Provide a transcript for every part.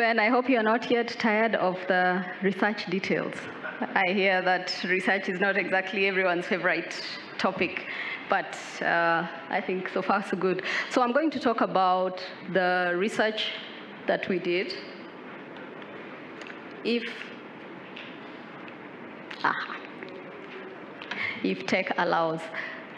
Ben, I hope you're not yet tired of the research details. I hear that research is not exactly everyone's favorite topic, but I think so far so good. So I'm going to talk about the research that we did. If tech allows.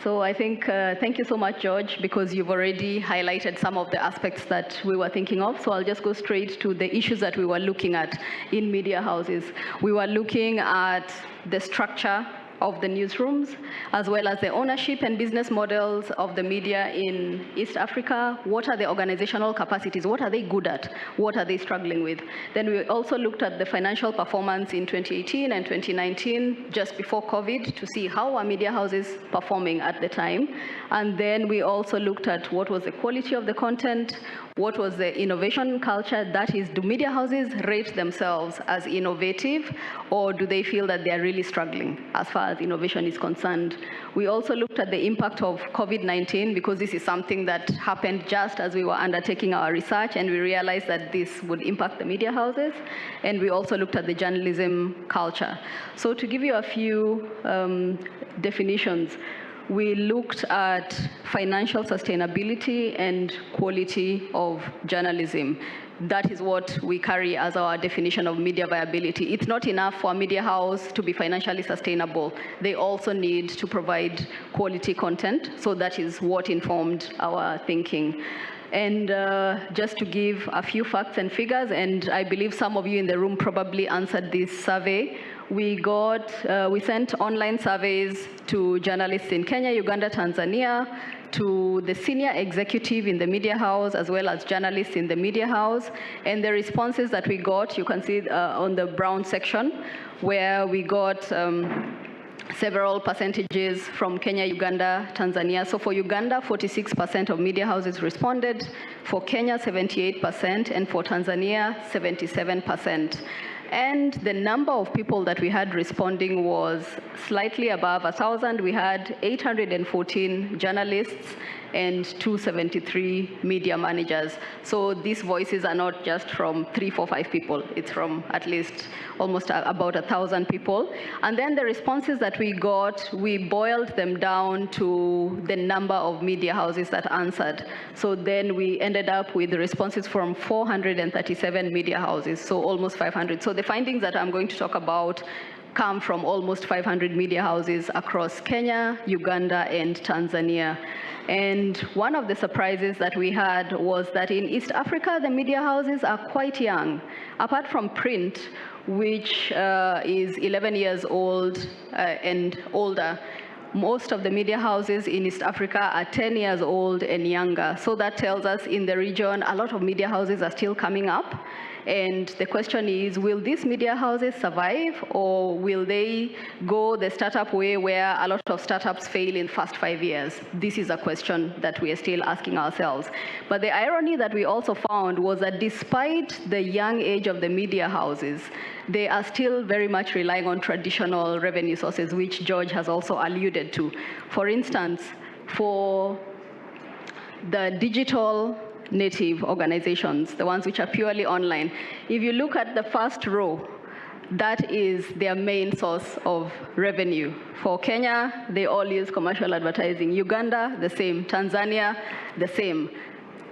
So I think, thank you so much, George, because you've already highlighted some of the aspects that we were thinking of. So I'll just go straight to the issues that we were looking at in media houses. We were looking at the structure of the newsrooms, as well as the ownership and business models of the media in East Africa. What are the organizational capacities? What are they good at? What are they struggling with? Then we also looked at the financial performance in 2018 and 2019, just before COVID, to see how are media houses performing at the time. And then we also looked at what was the quality of the content, what was the innovation culture, that is, do media houses rate themselves as innovative, or do they feel that they're really struggling as far as innovation is concerned? We also looked at the impact of COVID-19, because this is something that happened just as we were undertaking our research, and we realized that this would impact the media houses. And we also looked at the journalism culture. So to give you a few definitions, we looked at financial sustainability and quality of journalism. That is what we carry as our definition of media viability. It's not enough for a media house to be financially sustainable. They also need to provide quality content. So that is what informed our thinking. And just to give a few facts and figures, and I believe some of you in the room probably answered this survey, we sent online surveys to journalists in Kenya, Uganda, Tanzania, to the senior executive in the media house, as well as journalists in the media house. And the responses that we got, you can see on the brown section, where we got several percentages from Kenya, Uganda, Tanzania. So for Uganda, 46% of media houses responded, for Kenya, 78%, and for Tanzania, 77%. And the number of people that we had responding was slightly above 1,000. We had 814 journalists and 273 media managers. So these voices are not just from 3, 4, 5 people. It's from at least almost about 1,000 people. And then the responses that we got, we boiled them down to the number of media houses that answered. So then we ended up with responses from 437 media houses, so almost 500. So the findings that I'm going to talk about come from almost 500 media houses across Kenya, Uganda, and Tanzania. And one of the surprises that we had was that in East Africa, the media houses are quite young. Apart from print, which is 11 years old and older, most of the media houses in East Africa are 10 years old and younger. So that tells us in the region, a lot of media houses are still coming up. And the question is, will these media houses survive, or will they go the startup way where a lot of startups fail in the first 5 years? This is a question that we are still asking ourselves. But the irony that we also found was that despite the young age of the media houses, they are still very much relying on traditional revenue sources, which George has also alluded to. For instance, for the digital native organizations, the ones which are purely online, if you look at the first row, that is their main source of revenue. For Kenya, they all use commercial advertising. Uganda, the same. Tanzania, the same.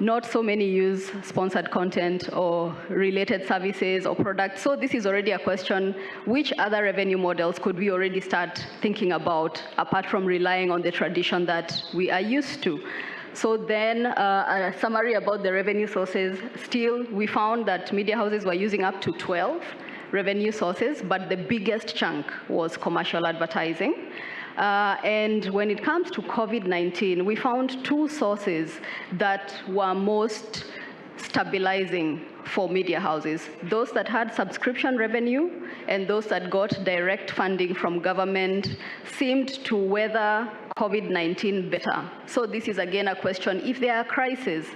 Not so many use sponsored content or related services or products. So this is already a question, which other revenue models could we already start thinking about, apart from relying on the tradition that we are used to? So then a summary about the revenue sources. Still, we found that media houses were using up to 12 revenue sources, but the biggest chunk was commercial advertising. And when it comes to COVID-19, we found 2 sources that were most stabilizing for media houses: those that had subscription revenue and those that got direct funding from government seemed to weather COVID-19 better. So this is again a question, if there are crises,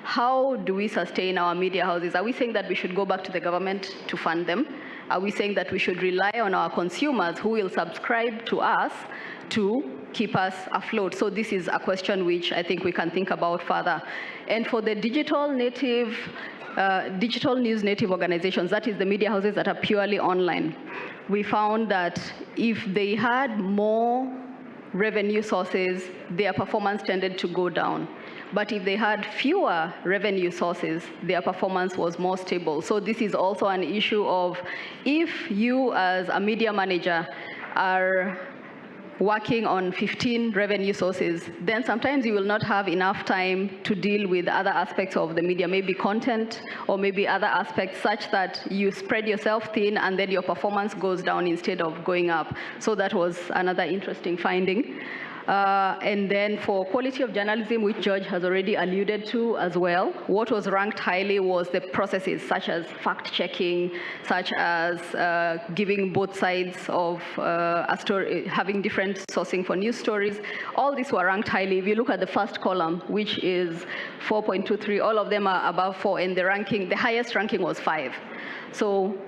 how do we sustain our media houses? Are we saying that we should go back to the government to fund them? Are we saying that we should rely on our consumers who will subscribe to us to keep us afloat? So this is a question which I think we can think about further. And for the digital news native organizations, that is the media houses that are purely online, we found that if they had more revenue sources, their performance tended to go down. But if they had fewer revenue sources, their performance was more stable. So this is also an issue of, if you as a media manager are working on 15 revenue sources, then sometimes you will not have enough time to deal with other aspects of the media, maybe content or maybe other aspects, such that you spread yourself thin and then your performance goes down instead of going up. So that was another interesting finding. And then for quality of journalism, which George has already alluded to as well, what was ranked highly was the processes, such as fact-checking, such as giving both sides of a story, having different sourcing for news stories. All these were ranked highly. If you look at the first column, which is 4.23, all of them are above 4, and the highest ranking was 5. So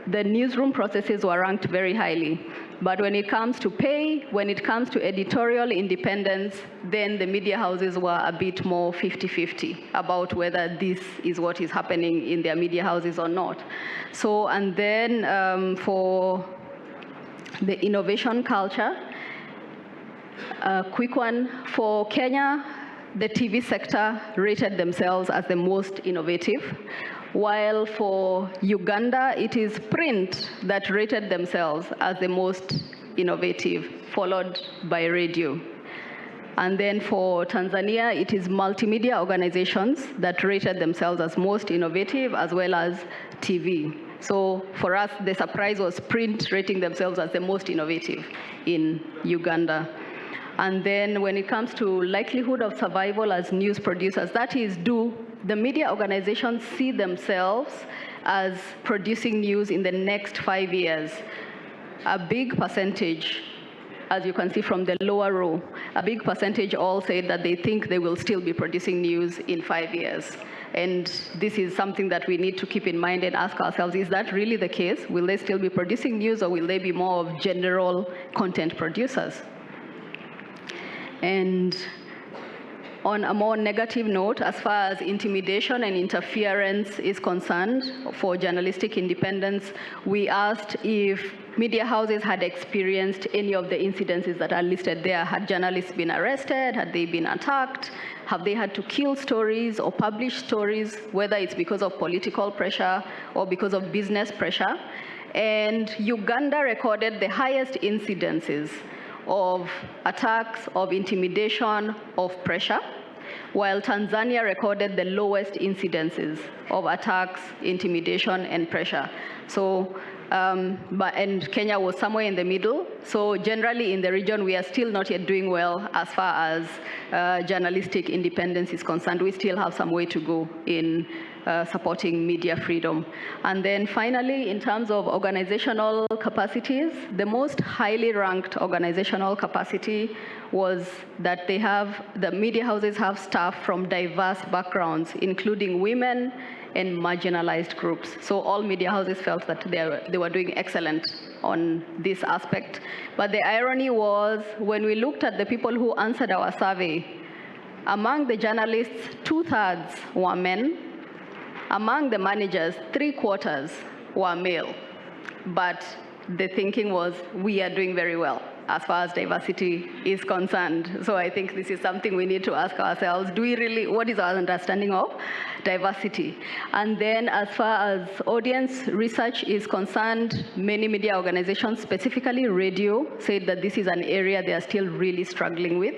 the newsroom processes were ranked very highly. But when it comes to pay, when it comes to editorial independence, then the media houses were a bit more 50-50 about whether this is what is happening in their media houses or not. So, and then for the innovation culture, a quick one, for Kenya, the TV sector rated themselves as the most innovative, while for Uganda, it is print that rated themselves as the most innovative, followed by radio. And then for Tanzania, it is multimedia organizations that rated themselves as most innovative, as well as TV. So for us, the surprise was print rating themselves as the most innovative in Uganda. And then when it comes to likelihood of survival as news producers, that is, do the media organizations see themselves as producing news in the next 5 years? A big percentage, as you can see from the lower row, a big percentage all said that they think they will still be producing news in 5 years. And this is something that we need to keep in mind and ask ourselves, is that really the case? Will they still be producing news, or will they be more of general content producers? And on a more negative note, as far as intimidation and interference is concerned for journalistic independence, we asked if media houses had experienced any of the incidences that are listed there. Had journalists been arrested? Had they been attacked? Have they had to kill stories or publish stories, whether it's because of political pressure or because of business pressure? And Uganda recorded the highest incidences of attacks, of intimidation, of pressure, while Tanzania recorded the lowest incidences of attacks, intimidation, and pressure. So, and Kenya was somewhere in the middle. So generally in the region, we are still not yet doing well as far as journalistic independence is concerned. We still have some way to go in supporting media freedom. And then finally, in terms of organizational capacities, the most highly ranked organizational capacity was that the media houses have staff from diverse backgrounds, including women and marginalized groups. So all media houses felt that they were doing excellent on this aspect. But the irony was, when we looked at the people who answered our survey, among the journalists, 2/3 were men. Among the managers, 3/4 were male. But the thinking was, we are doing very well as far as diversity is concerned. So I think this is something we need to ask ourselves. Do we really, what is our understanding of diversity? And then as far as audience research is concerned, many media organizations, specifically radio, said that this is an area they are still really struggling with,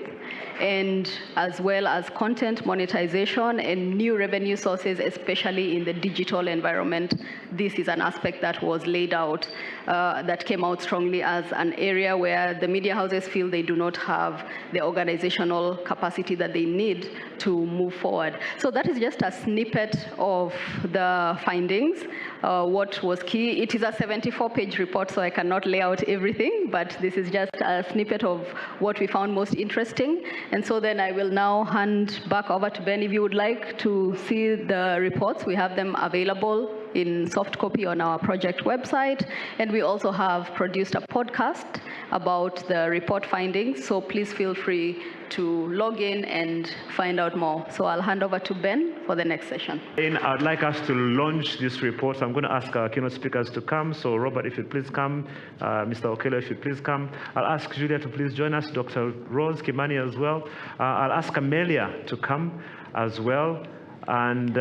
and as well as content monetization and new revenue sources, especially in the digital environment. This is an aspect that was laid out, that came out strongly as an area where the media houses feel they do not have the organizational capacity that they need to move forward. So that is just a snippet of the findings. What was key, it is a 74-page report, so I cannot lay out everything, but this is just a snippet of what we found most interesting. And so then I will now hand back over to Ben. If you would like to see the reports, we have them available in soft copy on our project website. And we also have produced a podcast about the report findings. So please feel free to log in and find out more. So I'll hand over to Ben for the next session. I'd like us to launch this report. So I'm going to ask our keynote speakers to come. So Robert, if you'd please come. Mr. Okello, if you'd please come. I'll ask Julia to please join us. Dr. Rose Kimani as well. I'll ask Amelia to come as well. And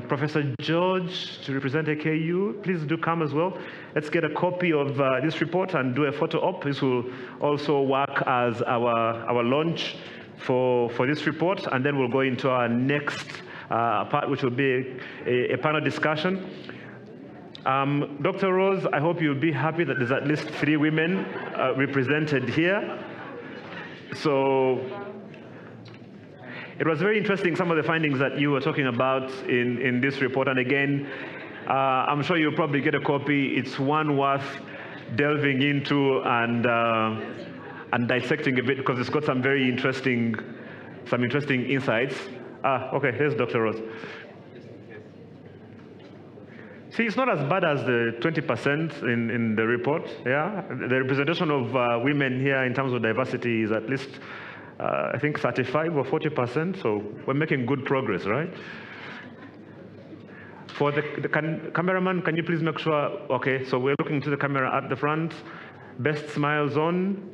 Professor George to represent AKU, please do come as well. Let's get a copy of this report and do a photo op. This will also work as our launch for this report, and then we'll go into our next part, which will be a panel discussion. Dr. Rose, I hope you'll be happy that there's at least 3 women represented here. So it was very interesting, some of the findings that you were talking about in this report. And again, I'm sure you'll probably get a copy. It's one worth delving into and dissecting a bit, because it's got some very interesting insights. Okay, here's Dr. Rose. See, it's not as bad as the 20% in the report. Yeah, the representation of women here in terms of diversity is at least, I think, 35 or 40%. So we're making good progress, right? For the cameraman, can you please make sure? Okay, so we're looking to the camera at the front. Best smiles on.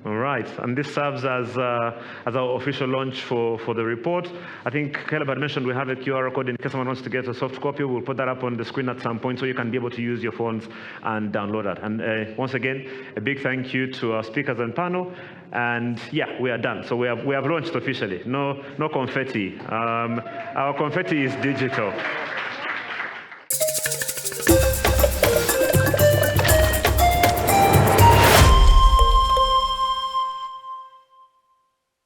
All right, and this serves as our official launch for the report. I think Caleb had mentioned we have a QR code in case someone wants to get a soft copy. We'll put that up on the screen at some point so you can be able to use your phones and download that. And once again, a big thank you to our speakers and panel. And yeah, we are done. So we have launched officially. No confetti. Our confetti is digital.